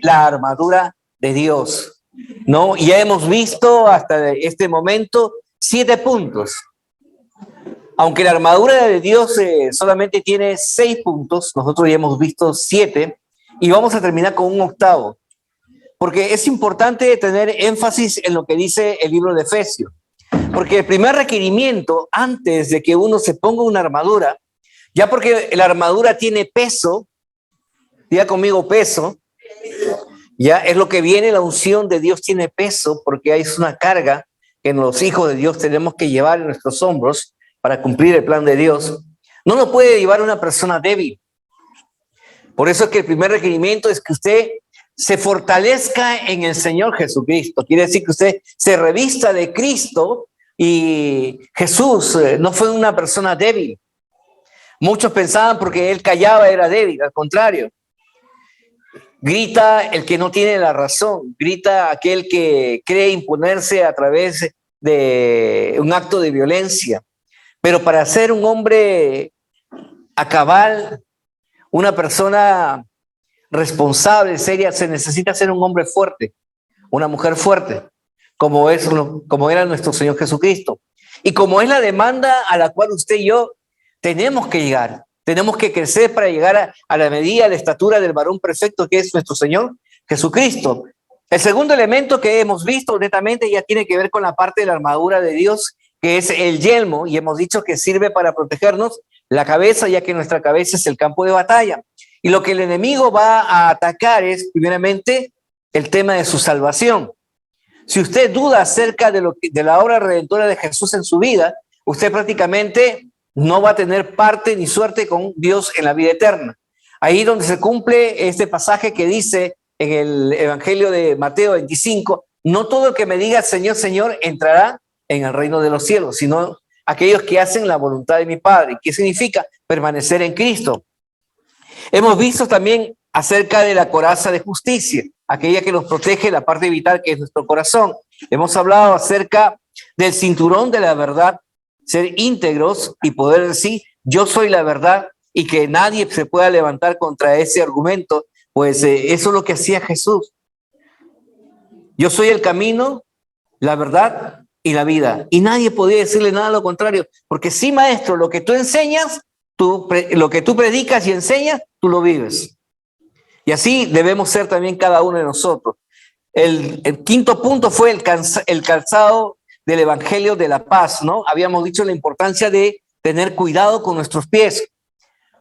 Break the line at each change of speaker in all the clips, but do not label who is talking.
la armadura de Dios, ¿no? Ya hemos visto hasta este momento 7 puntos. Aunque la armadura de Dios solamente tiene 6 puntos, nosotros ya hemos visto 7 y vamos a terminar con un 8º, porque es importante tener énfasis en lo que dice el libro de Efesios, porque el primer requerimiento antes de que uno se ponga una armadura, ya porque la armadura tiene peso, diga conmigo peso, ya es lo que viene, la unción de Dios tiene peso, porque es una carga que los hijos de Dios tenemos que llevar en nuestros hombros para cumplir el plan de Dios. No lo puede llevar una persona débil. Por eso es que el primer requerimiento es que usted se fortalezca en el Señor Jesucristo. Quiere decir que usted se revista de Cristo, y Jesús no fue una persona débil. Muchos pensaban porque él callaba era débil, al contrario. Grita el que no tiene la razón, grita aquel que cree imponerse a través de un acto de violencia. Pero para ser un hombre a cabal, una persona responsable, seria, se necesita ser un hombre fuerte, una mujer fuerte, como era nuestro Señor Jesucristo. Y como es la demanda a la cual usted y yo tenemos que llegar. Tenemos que crecer para llegar a la medida, a la estatura del varón perfecto que es nuestro Señor Jesucristo. El segundo elemento que hemos visto netamente ya tiene que ver con la parte de la armadura de Dios, que es el yelmo, y hemos dicho que sirve para protegernos la cabeza, ya que nuestra cabeza es el campo de batalla. Y lo que el enemigo va a atacar es, primeramente, el tema de su salvación. Si usted duda acerca de la obra redentora de Jesús en su vida, usted prácticamente no va a tener parte ni suerte con Dios en la vida eterna. Ahí donde se cumple este pasaje que dice en el Evangelio de Mateo 25, no todo el que me diga Señor, Señor entrará en el reino de los cielos, sino aquellos que hacen la voluntad de mi Padre. ¿Qué significa? Permanecer en Cristo. Hemos visto también acerca de la coraza de justicia, aquella que nos protege la parte vital que es nuestro corazón. Hemos hablado acerca del cinturón de la verdad, ser íntegros y poder decir, yo soy la verdad, y que nadie se pueda levantar contra ese argumento, pues eso es lo que hacía Jesús. Yo soy el camino, la verdad y la vida. Y nadie podía decirle nada a lo contrario, porque sí, maestro, lo que tú enseñas, lo que tú predicas y enseñas, tú lo vives. Y así debemos ser también cada uno de nosotros. El quinto punto fue el calzado del Evangelio de la paz, ¿no? Habíamos dicho la importancia de tener cuidado con nuestros pies,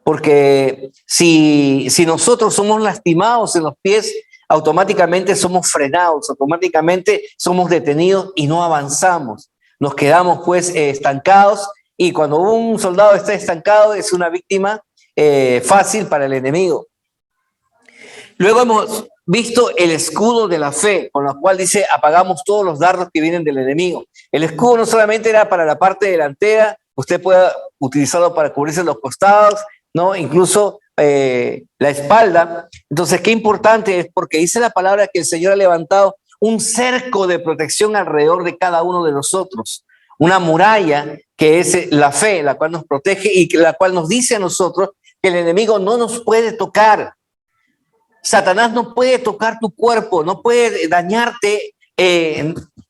porque si nosotros somos lastimados en los pies, automáticamente somos frenados, automáticamente somos detenidos y no avanzamos. Nos quedamos pues estancados, y cuando un soldado está estancado es una víctima fácil para el enemigo. Luego hemos visto el escudo de la fe, con lo cual dice apagamos todos los dardos que vienen del enemigo. El escudo no solamente era para la parte delantera, usted puede utilizarlo para cubrirse los costados, ¿no? Incluso la espalda. Entonces, qué importante es, porque dice la palabra que el Señor ha levantado un cerco de protección alrededor de cada uno de nosotros, una muralla que es la fe, la cual nos protege y la cual nos dice a nosotros que el enemigo no nos puede tocar. Satanás no puede tocar tu cuerpo, no puede dañarte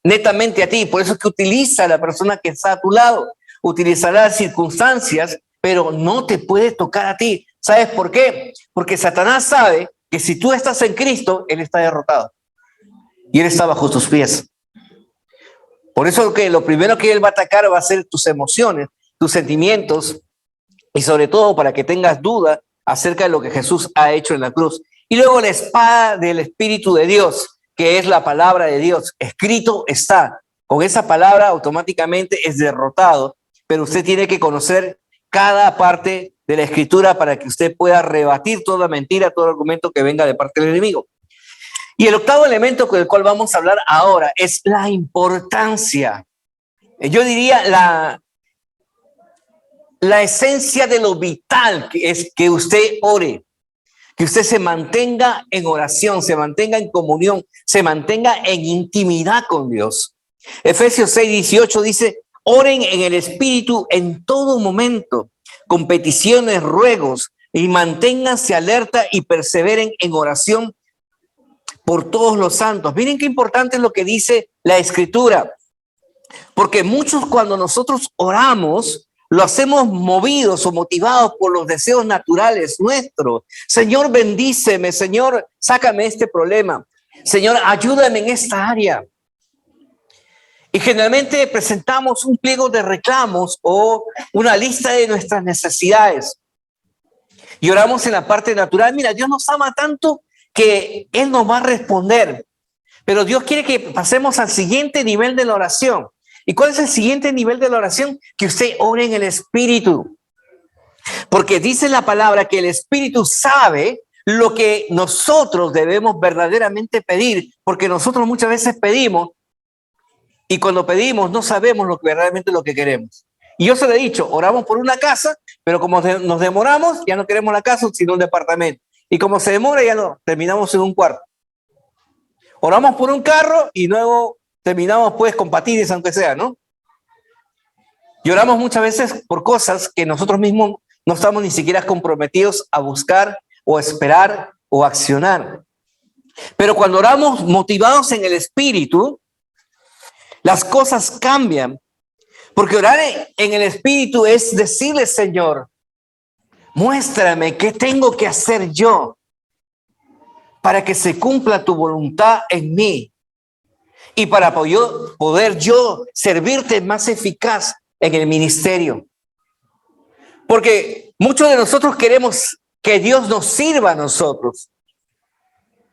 netamente a ti. Por eso es que utiliza a la persona que está a tu lado, utilizará las circunstancias, pero no te puede tocar a ti. ¿Sabes por qué? Porque Satanás sabe que si tú estás en Cristo, él está derrotado y él está bajo tus pies. Por eso que lo primero que él va a atacar va a ser tus emociones, tus sentimientos, y sobre todo para que tengas duda acerca de lo que Jesús ha hecho en la cruz. Y luego la espada del Espíritu de Dios, que es la palabra de Dios. Escrito está. Con esa palabra automáticamente es derrotado, pero usted tiene que conocer cada parte de la Escritura para que usted pueda rebatir toda mentira, todo argumento que venga de parte del enemigo. Y el octavo elemento con el cual vamos a hablar ahora es la importancia. Yo diría la esencia de lo vital, que es que usted ore. Que usted se mantenga en oración, se mantenga en comunión, se mantenga en intimidad con Dios. Efesios 6:18 dice, oren en el Espíritu en todo momento, con peticiones, ruegos, y manténganse alerta y perseveren en oración por todos los santos. Miren qué importante es lo que dice la Escritura. Porque muchos cuando nosotros oramos, lo hacemos movidos o motivados por los deseos naturales nuestros. Señor, bendíceme. Señor, sácame este problema. Señor, ayúdame en esta área. Y generalmente presentamos un pliego de reclamos o una lista de nuestras necesidades. Y oramos en la parte natural. Mira, Dios nos ama tanto que Él nos va a responder. Pero Dios quiere que pasemos al siguiente nivel de la oración. ¿Y cuál es el siguiente nivel de la oración? Que usted ore en el Espíritu. Porque dice la palabra que el Espíritu sabe lo que nosotros debemos verdaderamente pedir. Porque nosotros muchas veces pedimos y cuando pedimos no sabemos verdaderamente lo que queremos. Y yo se lo he dicho, oramos por una casa, pero como nos demoramos, ya no queremos la casa, sino un departamento. Y como se demora, ya no, terminamos en un cuarto. Oramos por un carro y luego terminamos pues con patines, aunque sea, ¿no? Y oramos muchas veces por cosas que nosotros mismos no estamos ni siquiera comprometidos a buscar o a esperar o a accionar. Pero cuando oramos motivados en el Espíritu, las cosas cambian. Porque orar en el Espíritu es decirle, Señor, muéstrame qué tengo que hacer yo para que se cumpla tu voluntad en mí y para poder yo servirte más eficaz en el ministerio. Porque muchos de nosotros queremos que Dios nos sirva a nosotros,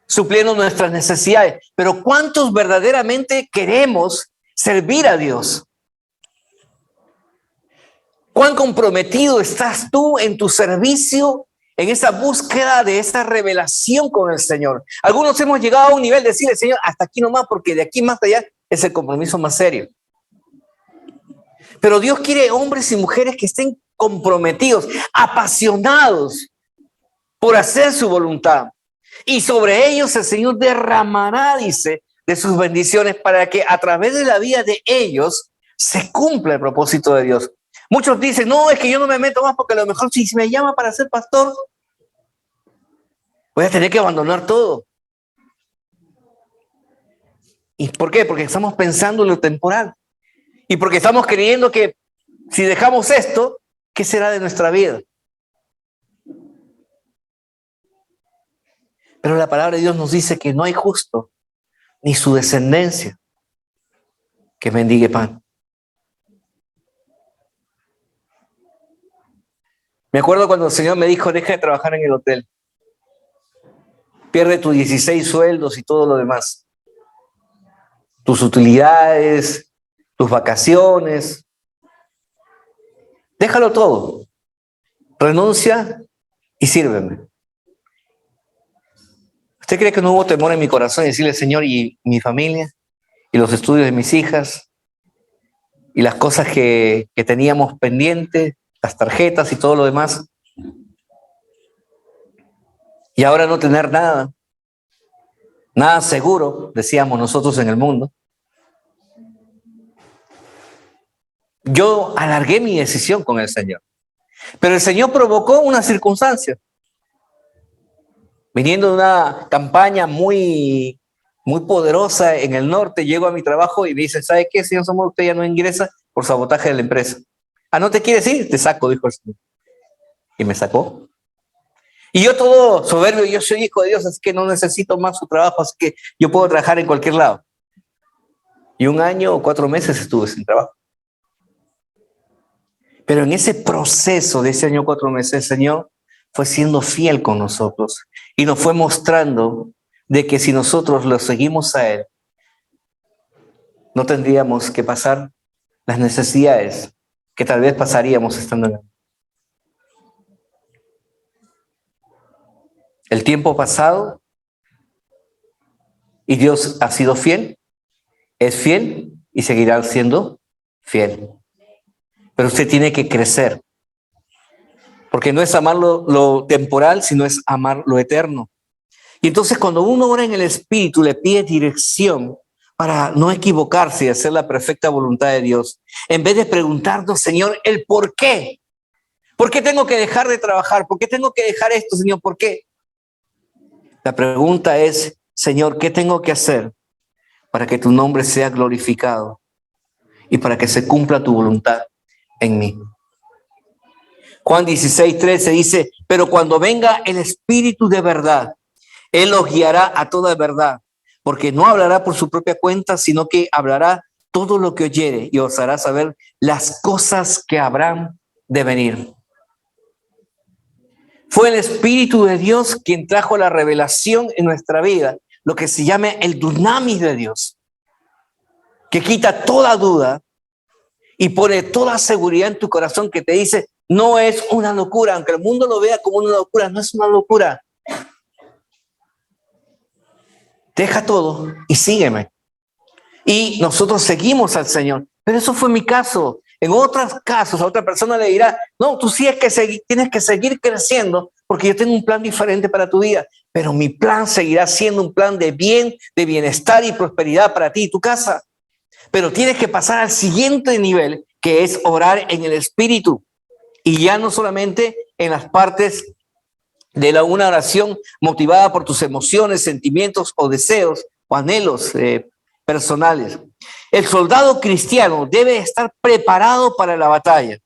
supliendo nuestras necesidades. Pero ¿cuántos verdaderamente queremos servir a Dios? ¿Cuán comprometido estás tú en tu servicio, en esa búsqueda de esa revelación con el Señor? Algunos hemos llegado a un nivel de decirle, Señor, hasta aquí nomás, porque de aquí más allá es el compromiso más serio. Pero Dios quiere hombres y mujeres que estén comprometidos, apasionados por hacer su voluntad. Y sobre ellos el Señor derramará, dice, de sus bendiciones para que a través de la vida de ellos se cumpla el propósito de Dios. Muchos dicen, no, es que yo no me meto más porque a lo mejor si me llama para ser pastor, voy a tener que abandonar todo. ¿Y por qué? Porque estamos pensando en lo temporal. Y porque estamos creyendo que si dejamos esto, ¿qué será de nuestra vida? Pero la palabra de Dios nos dice que no hay justo, ni su descendencia, que mendigue pan. Me acuerdo cuando el Señor me dijo, deja de trabajar en el hotel. Pierde tus 16 sueldos y todo lo demás. Tus utilidades, tus vacaciones. Déjalo todo. Renuncia y sírveme. ¿Usted cree que no hubo temor en mi corazón y decirle, Señor, y mi familia, y los estudios de mis hijas, y las cosas que teníamos pendientes, las tarjetas y todo lo demás? Y ahora no tener nada, nada seguro, decíamos nosotros en el mundo. Yo alargué mi decisión con el Señor. Pero el Señor provocó una circunstancia. Viniendo de una campaña muy poderosa en el norte, llego a mi trabajo y me dicen, ¿sabe qué, señor Samuel? Usted ya no ingresa por sabotaje de la empresa. Ah, ¿no te quieres ir? Te saco, dijo el Señor. Y me sacó. Y yo todo soberbio, yo soy hijo de Dios, así que no necesito más su trabajo, así que yo puedo trabajar en cualquier lado. Y 1 año o 4 meses estuve sin trabajo. Pero en ese proceso de ese año o 4 meses, el Señor fue siendo fiel con nosotros y nos fue mostrando de que si nosotros lo seguimos a Él, no tendríamos que pasar las necesidades que tal vez pasaríamos estando en Él. El tiempo pasado y Dios ha sido fiel, es fiel y seguirá siendo fiel. Pero usted tiene que crecer. Porque no es amar lo temporal, sino es amar lo eterno. Y entonces cuando uno ora en el Espíritu, le pide dirección para no equivocarse y hacer la perfecta voluntad de Dios. En vez de preguntarnos, Señor, el por qué. ¿Por qué tengo que dejar de trabajar? ¿Por qué tengo que dejar esto, Señor? ¿Por qué? La pregunta es, Señor, ¿qué tengo que hacer para que tu nombre sea glorificado y para que se cumpla tu voluntad en mí? Juan 16:13 dice, pero cuando venga el Espíritu de verdad, Él os guiará a toda verdad, porque no hablará por su propia cuenta, sino que hablará todo lo que oyere y os hará saber las cosas que habrán de venir. Fue el Espíritu de Dios quien trajo la revelación en nuestra vida, lo que se llama el dunamis de Dios, que quita toda duda y pone toda seguridad en tu corazón, que te dice, no es una locura, aunque el mundo lo vea como una locura, no es una locura. Deja todo y sígueme. Y nosotros seguimos al Señor. Pero eso fue mi caso. En otros casos, a otra persona le dirá, no, tú sí es que tienes que seguir creciendo porque yo tengo un plan diferente para tu vida. Pero mi plan seguirá siendo un plan de bien, de bienestar y prosperidad para ti y tu casa. Pero tienes que pasar al siguiente nivel, que es orar en el Espíritu. Y ya no solamente en las partes de una oración motivada por tus emociones, sentimientos o deseos o anhelos personales. El soldado cristiano debe estar preparado para la batalla.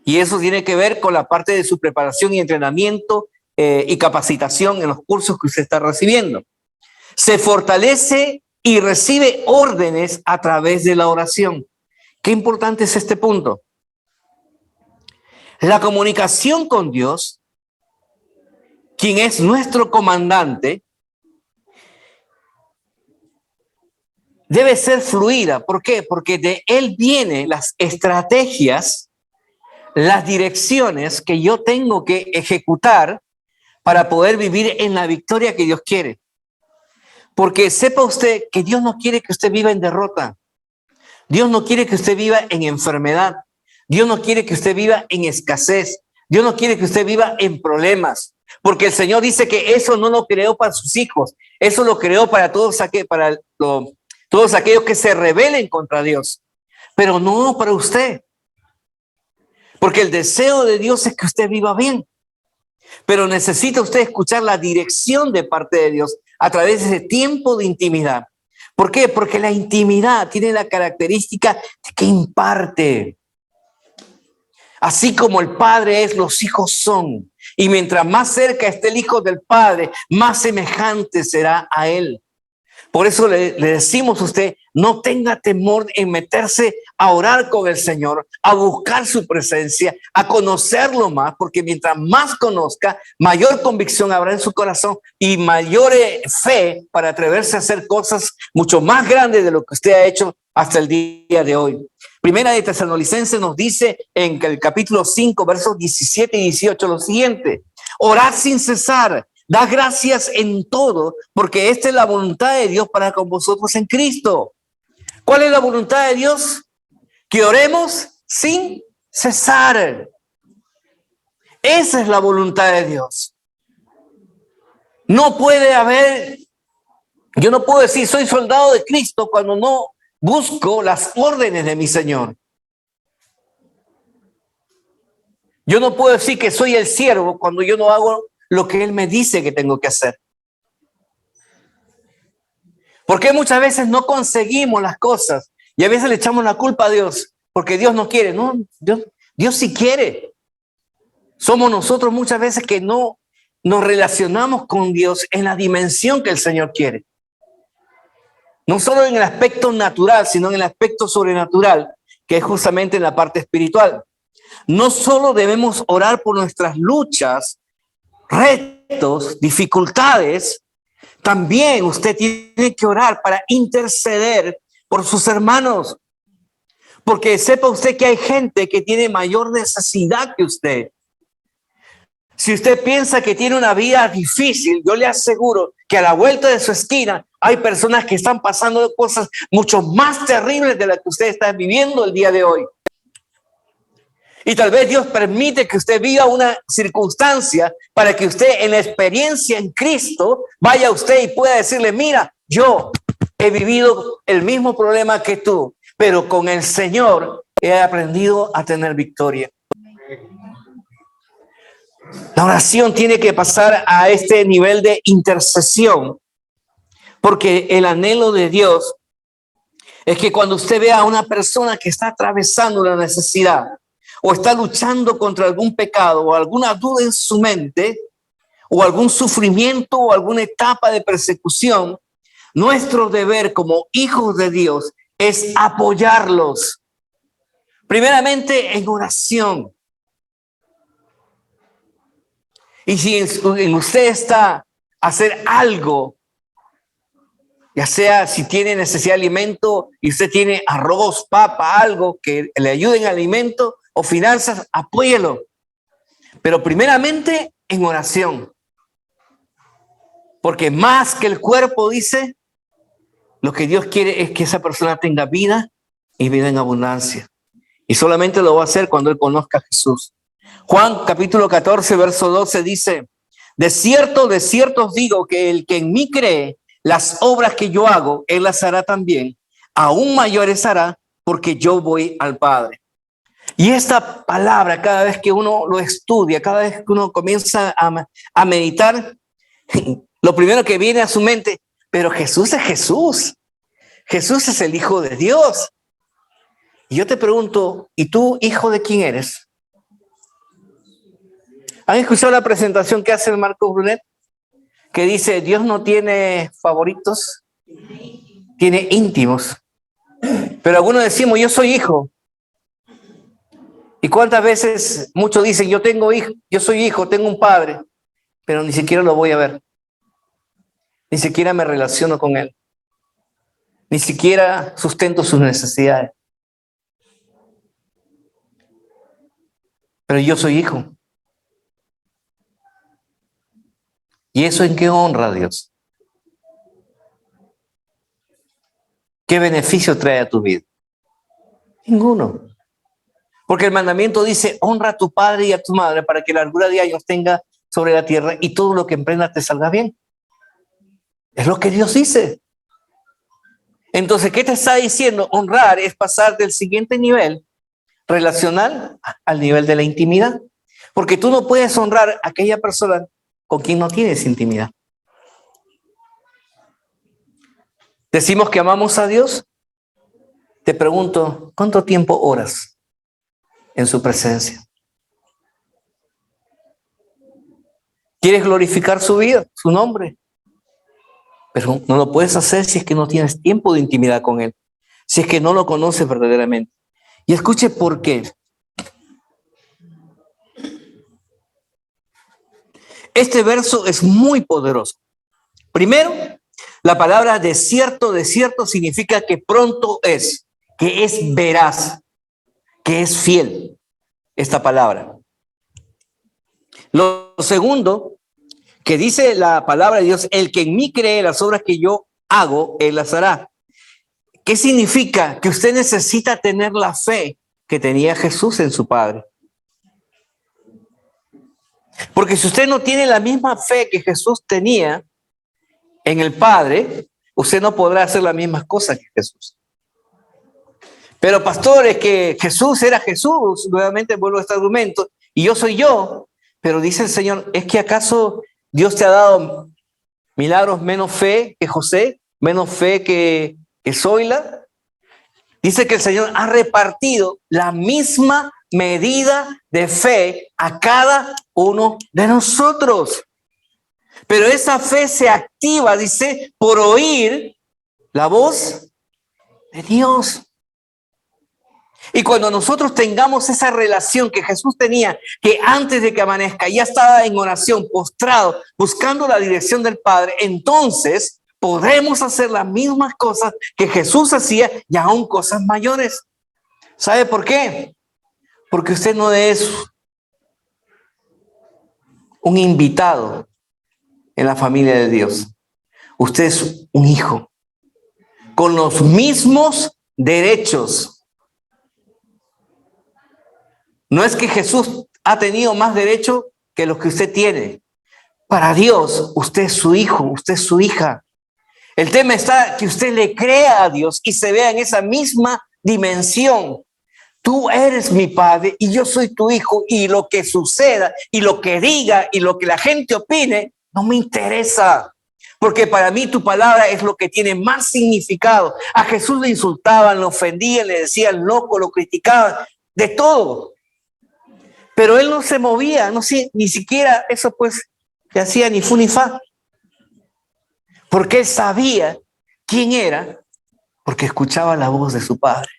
Y eso tiene que ver con la parte de su preparación y entrenamiento y capacitación en los cursos que usted está recibiendo. Se fortalece y recibe órdenes a través de la oración. Qué importante es este punto. La comunicación con Dios, quien es nuestro comandante, debe ser fluida. ¿Por qué? Porque de Él vienen las estrategias, las direcciones que yo tengo que ejecutar para poder vivir en la victoria que Dios quiere. Porque sepa usted que Dios no quiere que usted viva en derrota. Dios no quiere que usted viva en enfermedad. Dios no quiere que usted viva en escasez. Dios no quiere que usted viva en problemas. Porque el Señor dice que eso no lo creó para sus hijos. Eso lo creó para todos aquellos que se rebelen contra Dios. Pero no para usted. Porque el deseo de Dios es que usted viva bien. Pero necesita usted escuchar la dirección de parte de Dios a través de ese tiempo de intimidad. ¿Por qué? Porque la intimidad tiene la característica de que imparte. Así como el Padre es, los hijos son. Y mientras más cerca esté el Hijo del Padre, más semejante será a Él. Por eso le decimos a usted, no tenga temor en meterse a orar con el Señor, a buscar su presencia, a conocerlo más, porque mientras más conozca, mayor convicción habrá en su corazón y mayor fe para atreverse a hacer cosas mucho más grandes de lo que usted ha hecho hasta el día de hoy. Primera de Tesalonicenses nos dice en el capítulo 5, versos 17 y 18 lo siguiente: orad sin cesar. Da gracias en todo, porque esta es la voluntad de Dios para con vosotros en Cristo. ¿Cuál es la voluntad de Dios? Que oremos sin cesar. Esa es la voluntad de Dios. No puede haber, yo no puedo decir soy soldado de Cristo cuando no busco las órdenes de mi Señor. Yo no puedo decir que soy el siervo cuando yo no hago lo que Él me dice que tengo que hacer. Porque muchas veces no conseguimos las cosas y a veces le echamos la culpa a Dios porque Dios no quiere. No, Dios sí quiere. Somos nosotros muchas veces que no nos relacionamos con Dios en la dimensión que el Señor quiere. No solo en el aspecto natural, sino en el aspecto sobrenatural, que es justamente en la parte espiritual. No solo debemos orar por nuestras luchas, retos, dificultades, también usted tiene que orar para interceder por sus hermanos, porque sepa usted que hay gente que tiene mayor necesidad que usted. Si usted piensa que tiene una vida difícil, yo le aseguro que a la vuelta de su esquina hay personas que están pasando cosas mucho más terribles de las que usted está viviendo el día de hoy. Y tal vez Dios permite que usted viva una circunstancia para que usted en la experiencia en Cristo vaya a usted y pueda decirle, mira, yo he vivido el mismo problema que tú, pero con el Señor he aprendido a tener victoria. La oración tiene que pasar a este nivel de intercesión Porque el anhelo de Dios es que cuando usted vea a una persona que está atravesando una necesidad o está luchando contra algún pecado o alguna duda en su mente o algún sufrimiento o alguna etapa de persecución, nuestro deber como hijos de Dios es apoyarlos. Primeramente en oración. Y si en usted está hacer algo, ya sea si tiene necesidad de alimento y usted tiene arroz, papa, algo que le ayude en alimento o finanzas, apóyelo. Pero primeramente en oración. Porque más que el cuerpo, dice, lo que Dios quiere es que esa persona tenga vida y vida en abundancia. Y solamente lo va a hacer cuando él conozca a Jesús. Juan capítulo 14, verso 12 dice, de cierto os digo que el que en mí cree, las obras que yo hago, él las hará también. Aún mayores hará porque yo voy al Padre. Y esta palabra, cada vez que uno lo estudia, cada vez que uno comienza a meditar, lo primero que viene a su mente, pero Jesús es Jesús. Jesús es el Hijo de Dios. Y yo te pregunto, ¿y tú, hijo de quién eres? ¿Han escuchado la presentación que hace el Marcos Brunet? Que dice, Dios no tiene favoritos, tiene íntimos. Pero algunos decimos, yo soy hijo. ¿Y cuántas veces muchos dicen, yo soy hijo, tengo un padre, pero ni siquiera lo voy a ver? Ni siquiera me relaciono con él. Ni siquiera sustento sus necesidades. Pero yo soy hijo. ¿Y eso en qué honra a Dios? ¿Qué beneficio trae a tu vida? Ninguno. Porque el mandamiento dice, honra a tu padre y a tu madre para que la largura de años tenga sobre la tierra y todo lo que emprendas te salga bien. Es lo que Dios dice. Entonces, ¿qué te está diciendo? Honrar es pasar del siguiente nivel relacional al nivel de la intimidad. Porque tú no puedes honrar a aquella persona con quien no tienes intimidad. Decimos que amamos a Dios. Te pregunto, ¿cuánto tiempo oras en su presencia? ¿Quieres glorificar su vida, su nombre? Pero no lo puedes hacer si es que no tienes tiempo de intimidad con Él, si es que no lo conoces verdaderamente. Y escuche por qué. Este verso es muy poderoso. Primero, la palabra de cierto significa que pronto es, que es veraz, que es fiel, esta palabra. Lo segundo, que dice la palabra de Dios, el que en mí cree, las obras que yo hago, él las hará. ¿Qué significa? Que usted necesita tener la fe que tenía Jesús en su Padre. Porque si usted no tiene la misma fe que Jesús tenía en el Padre, usted no podrá hacer las mismas cosas que Jesús. Pero pastor, es que Jesús era Jesús, nuevamente vuelvo a este argumento, y yo soy yo. Pero dice el Señor, ¿es que acaso Dios te ha dado milagros menos fe que José, menos fe que Zoila? Dice que el Señor ha repartido la misma medida de fe a cada uno de nosotros. Pero esa fe se activa, dice, por oír la voz de Dios. Y cuando nosotros tengamos esa relación que Jesús tenía, que antes de que amanezca ya estaba en oración, postrado, buscando la dirección del Padre, entonces podremos hacer las mismas cosas que Jesús hacía y aún cosas mayores. ¿Sabe por qué? Porque usted no es un invitado en la familia de Dios. Usted es un hijo con los mismos derechos. No es que Jesús ha tenido más derecho que los que usted tiene. Para Dios, usted es su hijo, usted es su hija. El tema está que usted le crea a Dios y se vea en esa misma dimensión. Tú eres mi padre y yo soy tu hijo, y lo que suceda y lo que diga y lo que la gente opine no me interesa, porque para mí tu palabra es lo que tiene más significado. A Jesús le insultaban, lo ofendían, le decían loco, lo criticaban, de todo. Pero él no se movía, no sé, ni siquiera eso pues le hacía ni fu ni fa. Porque él sabía quién era, porque escuchaba la voz de su Padre.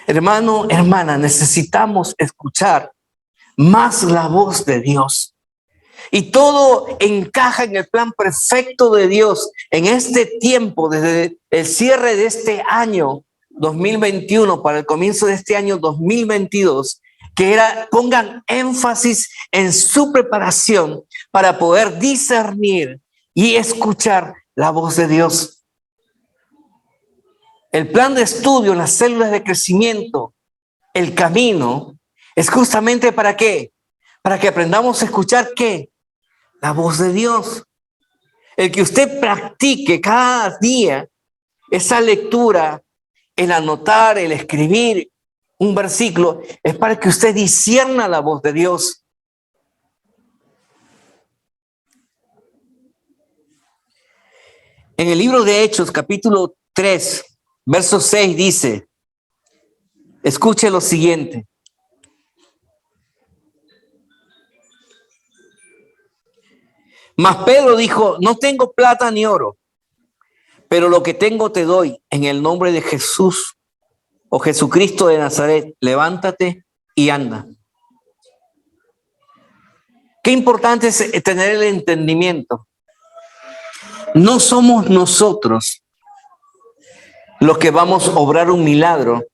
Hermano, hermana, necesitamos escuchar más la voz de Dios. Y todo encaja en el plan perfecto de Dios en este tiempo, desde el cierre de este año 2021 para el comienzo de este año 2022, que era, pongan énfasis en su preparación para poder discernir y escuchar la voz de Dios. El plan de estudio, las células de crecimiento, el camino, es justamente ¿para qué? Para que aprendamos a escuchar ¿qué? La voz de Dios. El que usted practique cada día esa lectura, el anotar, el escribir un versículo, es para que usted discierna la voz de Dios. En el libro de Hechos, capítulo 3, verso 6 dice, escuche lo siguiente. Mas Pedro dijo, no tengo plata ni oro, pero lo que tengo te doy en el nombre de Jesús o Jesucristo de Nazaret, levántate y anda. Qué importante es tener el entendimiento. No somos nosotros los que vamos a obrar un milagro,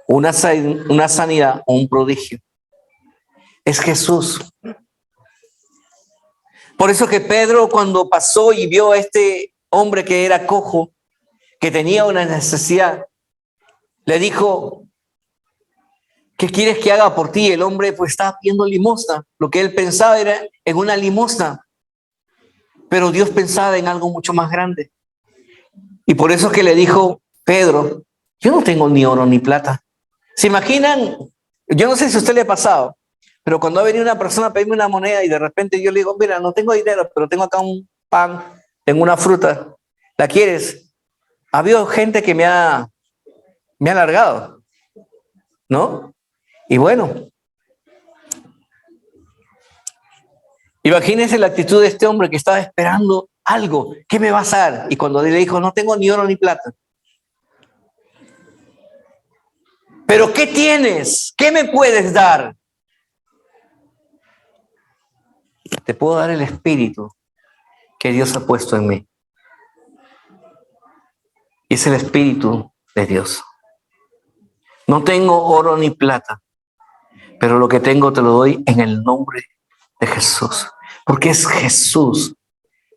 una sanidad o un prodigio. Es Jesús. Por eso que Pedro, cuando pasó y vio a este hombre que era cojo, que tenía una necesidad, le dijo, ¿qué quieres que haga por ti? El hombre pues estaba pidiendo limosna. Lo que él pensaba era en una limosna. Pero Dios pensaba en algo mucho más grande. Y por eso que le dijo Pedro, yo no tengo ni oro ni plata. ¿Se imaginan? Yo no sé si a usted le ha pasado, pero cuando ha venido una persona a pedirme una moneda y de repente yo le digo, mira, no tengo dinero, pero tengo acá un pan, tengo una fruta, ¿la quieres? Ha habido gente que me ha alargado, ¿no? Y bueno, imagínense la actitud de este hombre que estaba esperando algo. ¿Qué me vas a dar? Y cuando le dijo, no tengo ni oro ni plata. ¿Pero qué tienes? ¿Qué me puedes dar? Te puedo dar el espíritu que Dios ha puesto en mí. Y es el espíritu de Dios. No tengo oro ni plata, pero lo que tengo te lo doy en el nombre de Jesús. Porque es Jesús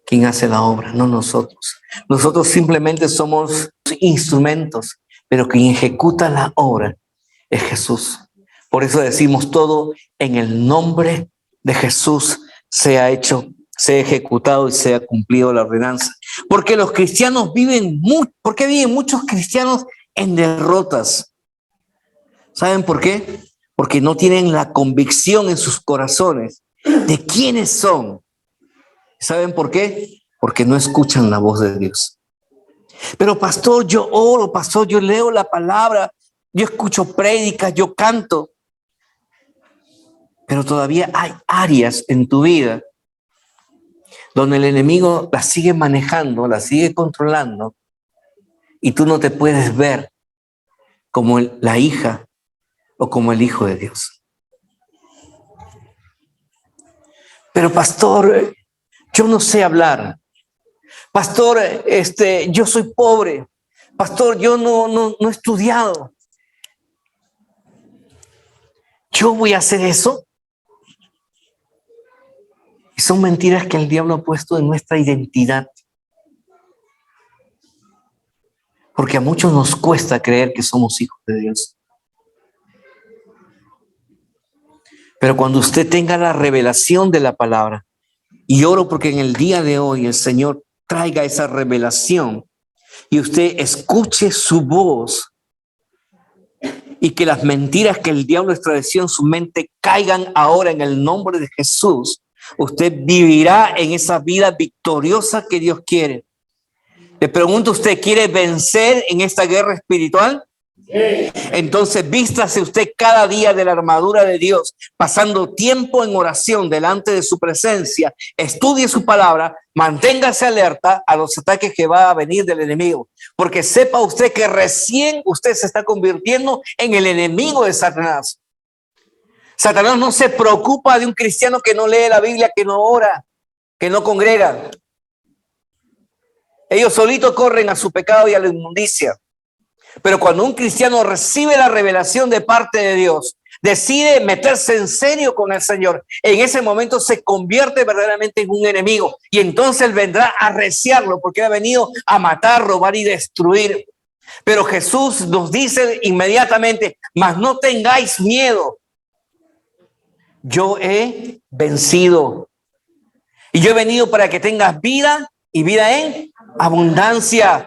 quien hace la obra, no nosotros. Nosotros simplemente somos instrumentos, pero quien ejecuta la obra es Jesús. Por eso decimos todo en el nombre de Jesús se ha hecho, se ha ejecutado y se ha cumplido la ordenanza. Porque los cristianos viven ¿por qué viven muchos cristianos en derrotas? ¿Saben por qué? Porque no tienen la convicción en sus corazones de quiénes son. ¿Saben por qué? Porque no escuchan la voz de Dios. Pero pastor, yo oro, pastor, yo leo la palabra, yo escucho prédicas, yo canto. Pero todavía hay áreas en tu vida donde el enemigo las sigue manejando, las sigue controlando y tú no te puedes ver como la hija o como el hijo de Dios. Pero pastor, yo no sé hablar. Pastor, yo soy pobre. Pastor, yo no he estudiado. ¿Yo voy a hacer eso? Y son mentiras que el diablo ha puesto en nuestra identidad. Porque a muchos nos cuesta creer que somos hijos de Dios. Pero cuando usted tenga la revelación de la palabra, y oro porque en el día de hoy el Señor traiga esa revelación y usted escuche su voz y que las mentiras que el diablo estableció en su mente caigan ahora en el nombre de Jesús, usted vivirá en esa vida victoriosa que Dios quiere. Le pregunto, ¿usted quiere vencer en esta guerra espiritual? Entonces vístase usted cada día de la armadura de Dios, pasando tiempo en oración delante de su presencia, estudie su palabra, manténgase alerta a los ataques que va a venir del enemigo, porque sepa usted que recién usted se está convirtiendo en el enemigo de Satanás. Satanás no se preocupa de un cristiano que no lee la Biblia, que no ora, que no congrega. Ellos solitos corren a su pecado y a la inmundicia. Pero cuando un cristiano recibe la revelación de parte de Dios, decide meterse en serio con el Señor, en ese momento se convierte verdaderamente en un enemigo. Y entonces él vendrá a arreciarlo porque ha venido a matar, robar y destruir. Pero Jesús nos dice inmediatamente, mas no tengáis miedo. Yo he vencido. Y yo he venido para que tengas vida y vida en abundancia.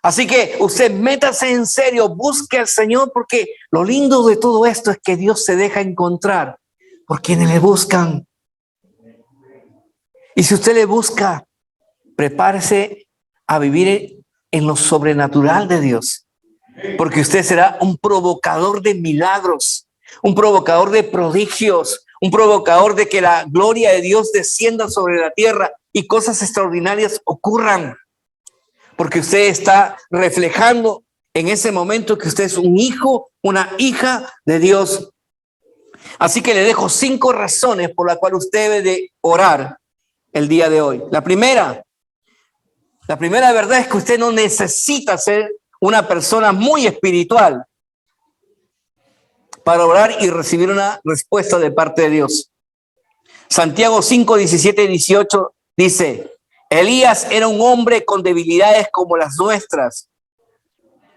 Así que usted métase en serio, busque al Señor, porque lo lindo de todo esto es que Dios se deja encontrar por quienes le buscan. Y si usted le busca, prepárese a vivir en lo sobrenatural de Dios, porque usted será un provocador de milagros, un provocador de prodigios, un provocador de que la gloria de Dios descienda sobre la tierra y cosas extraordinarias ocurran. Porque usted está reflejando en ese momento que usted es un hijo, una hija de Dios. Así que le dejo 5 razones por las cuales usted debe de orar el día de hoy. La primera verdad es que usted no necesita ser una persona muy espiritual para orar y recibir una respuesta de parte de Dios. Santiago 5, 17 y 18 dice: Elías era un hombre con debilidades como las nuestras,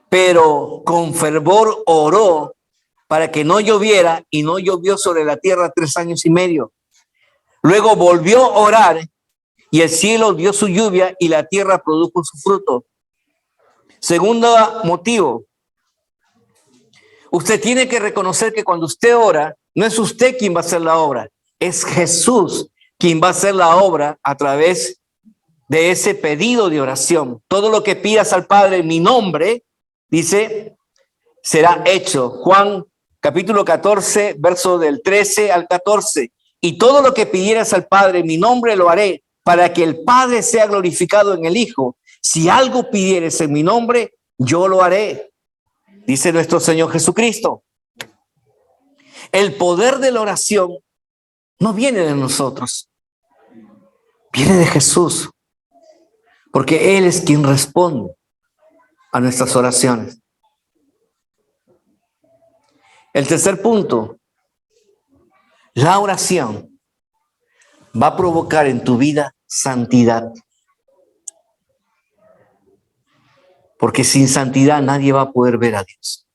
pero con fervor oró para que no lloviera, y no llovió sobre la tierra 3 años y medio. Luego volvió a orar y el cielo dio su lluvia y la tierra produjo su fruto. Segundo motivo, usted tiene que reconocer que cuando usted ora, no es usted quien va a hacer la obra, es Jesús quien va a hacer la obra a través de ese pedido de oración. Todo lo que pidas al Padre en mi nombre, dice, será hecho. Juan capítulo 14, verso del 13 al 14. Y todo lo que pidieras al Padre en mi nombre lo haré, para que el Padre sea glorificado en el Hijo. Si algo pidieres en mi nombre, yo lo haré, dice nuestro Señor Jesucristo. El poder de la oración no viene de nosotros, viene de Jesús, porque Él es quien responde a nuestras oraciones. El tercer punto, la oración va a provocar en tu vida santidad. Porque sin santidad nadie va a poder ver a Dios.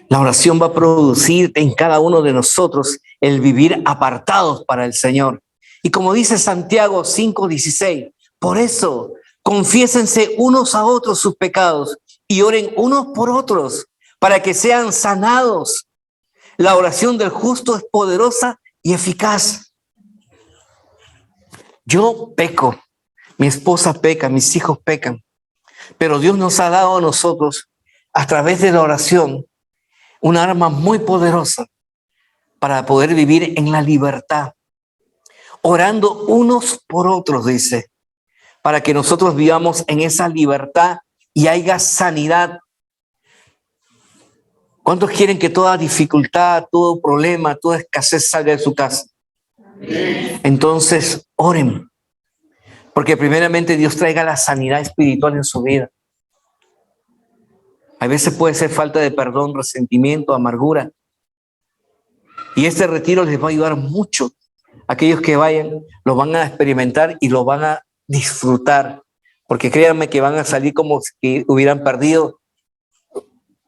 La oración va a producir en cada uno de nosotros el vivir apartados para el Señor. Y como dice Santiago 5:16, por eso confiésense unos a otros sus pecados y oren unos por otros para que sean sanados. La oración del justo es poderosa y eficaz. Yo peco, mi esposa peca, mis hijos pecan, pero Dios nos ha dado a nosotros, a través de la oración, una arma muy poderosa para poder vivir en la libertad, orando unos por otros, dice, para que nosotros vivamos en esa libertad y haya sanidad. ¿Cuántos quieren que toda dificultad, todo problema, toda escasez salga de su casa? Entonces, oren, porque primeramente Dios traiga la sanidad espiritual en su vida. A veces puede ser falta de perdón, resentimiento, amargura. Y este retiro les va a ayudar mucho. Aquellos que vayan, lo van a experimentar y lo van a disfrutar. Porque créanme que van a salir como si hubieran perdido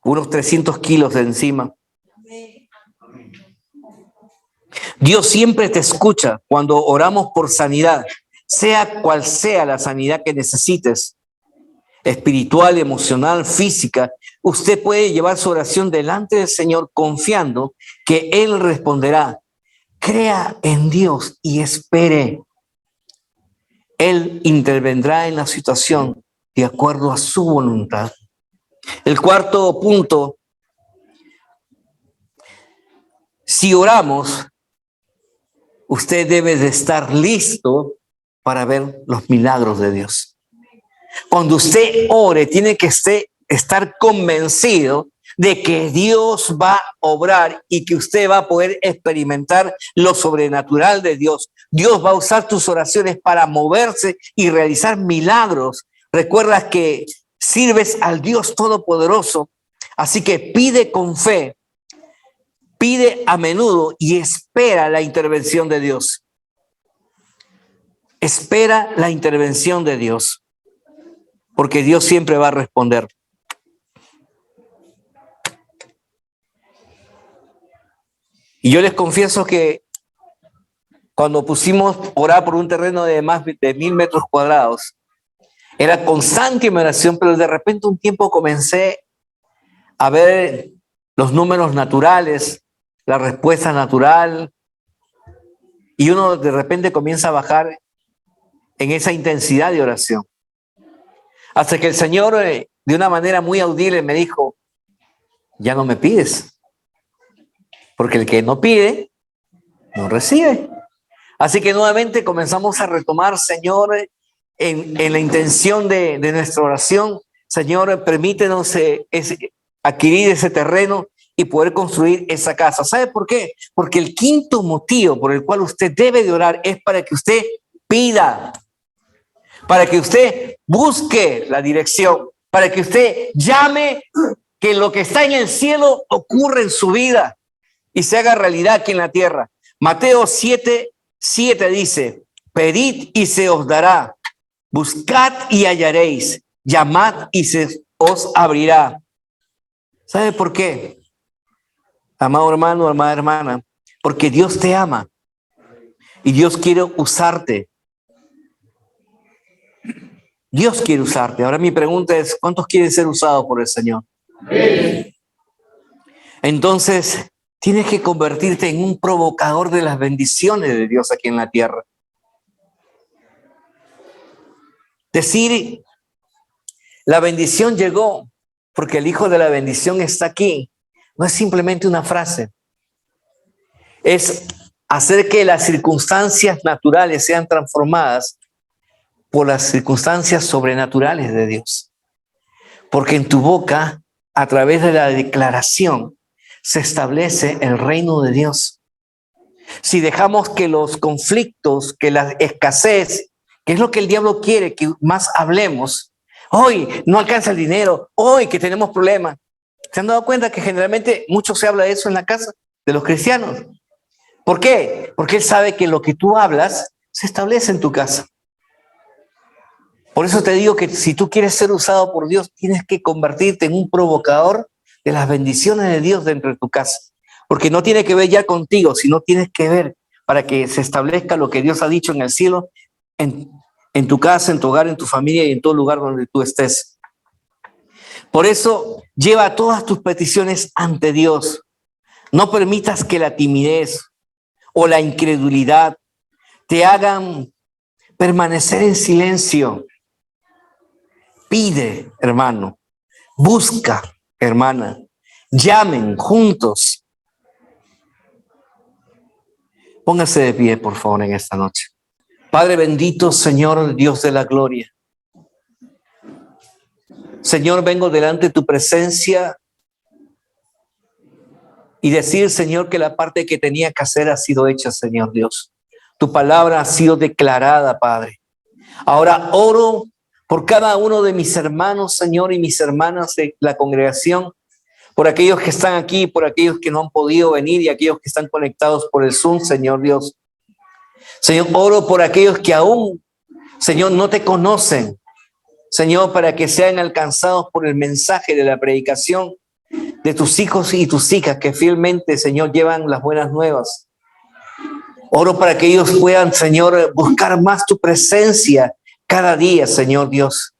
unos 300 kilos de encima. Dios siempre te escucha cuando oramos por sanidad, sea cual sea la sanidad que necesites. espiritual, emocional, física, usted puede llevar su oración delante del Señor confiando que Él responderá. Crea en Dios y espere. Él intervendrá en la situación de acuerdo a su voluntad. El cuarto punto, si oramos, usted debe de estar listo para ver los milagros de Dios. Cuando usted ore, tiene que estar convencido de que Dios va a obrar y que usted va a poder experimentar lo sobrenatural de Dios. Dios va a usar tus oraciones para moverse y realizar milagros. Recuerda que sirves al Dios Todopoderoso, así que pide con fe, pide a menudo y espera la intervención de Dios. Espera la intervención de Dios, porque Dios siempre va a responder. Y yo les confieso que cuando pusimos orar por un terreno de más de 1000 metros cuadrados, era constante mi oración, pero de repente un tiempo comencé a ver los números naturales, la respuesta natural, y uno de repente comienza a bajar en esa intensidad de oración. Hasta que el Señor, de una manera muy audible, me dijo, ya no me pides, porque el que no pide, no recibe. Así que nuevamente comenzamos a retomar, Señor, en la intención de nuestra oración. Señor, permítenos adquirir ese terreno y poder construir esa casa. ¿Sabe por qué? Porque el quinto motivo por el cual usted debe de orar es para que usted pida, para que usted busque la dirección, para que usted llame que lo que está en el cielo ocurra en su vida y se haga realidad aquí en la tierra. Mateo 7:7 dice, pedid y se os dará, buscad y hallaréis, llamad y se os abrirá. ¿Sabe por qué? Amado hermano, amada hermana, porque Dios te ama y Dios quiere usarte. Dios quiere usarte. Ahora mi pregunta es, ¿cuántos quieren ser usados por el Señor? Entonces, tienes que convertirte en un provocador de las bendiciones de Dios aquí en la tierra. Decir, la bendición llegó porque el Hijo de la bendición está aquí, no es simplemente una frase. Es hacer que las circunstancias naturales sean transformadas por las circunstancias sobrenaturales de Dios. Porque en tu boca, a través de la declaración, se establece el reino de Dios. Si dejamos que los conflictos, que la escasez, que es lo que el diablo quiere que más hablemos, hoy no alcanza el dinero, hoy que tenemos problemas. ¿Se han dado cuenta que generalmente mucho se habla de eso en la casa de los cristianos? ¿Por qué? Porque él sabe que lo que tú hablas se establece en tu casa. Por eso te digo que si tú quieres ser usado por Dios, tienes que convertirte en un provocador de las bendiciones de Dios dentro de tu casa. Porque no tiene que ver ya contigo, sino tienes que ver para que se establezca lo que Dios ha dicho en el cielo, en tu casa, en tu hogar, en tu familia y en todo lugar donde tú estés. Por eso, lleva todas tus peticiones ante Dios. No permitas que la timidez o la incredulidad te hagan permanecer en silencio. Pide, hermano. Busca, hermana. Llamen juntos. Póngase de pie, por favor, en esta noche. Padre bendito, Señor, Dios de la gloria. Señor, vengo delante de tu presencia y decir, Señor, que la parte que tenía que hacer ha sido hecha, Señor Dios. Tu palabra ha sido declarada, Padre. Ahora oro por cada uno de mis hermanos, Señor, y mis hermanas de la congregación, por aquellos que están aquí, por aquellos que no han podido venir y aquellos que están conectados por el Zoom, Señor Dios. Señor, oro por aquellos que aún, Señor, no te conocen, Señor, para que sean alcanzados por el mensaje de la predicación de tus hijos y tus hijas que fielmente, Señor, llevan las buenas nuevas. Oro para que ellos puedan, Señor, buscar más tu presencia cada día, Señor Dios.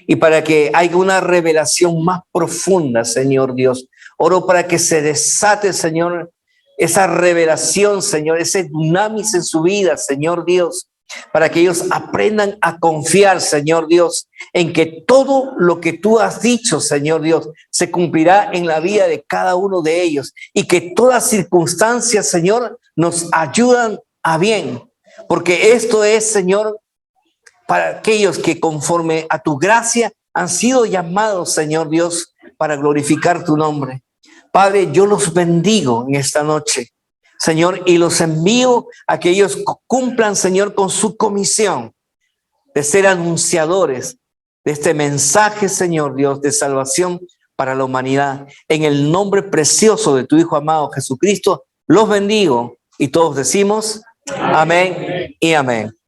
y para que haya una revelación más profunda, Señor Dios. Oro para que se desate, Señor, esa revelación, Señor, ese dunamis en su vida, Señor Dios, para que ellos aprendan a confiar, Señor Dios, en que todo lo que tú has dicho, Señor Dios, se cumplirá en la vida de cada uno de ellos y que todas circunstancias, Señor, nos ayudan a bien, porque esto es, Señor, para aquellos que conforme a tu gracia han sido llamados, Señor Dios, para glorificar tu nombre. Padre, yo los bendigo en esta noche, Señor, y los envío a que ellos cumplan, Señor, con su comisión de ser anunciadores de este mensaje, Señor Dios, de salvación para la humanidad. En el nombre precioso de tu Hijo amado Jesucristo, los bendigo y todos decimos amén y amén.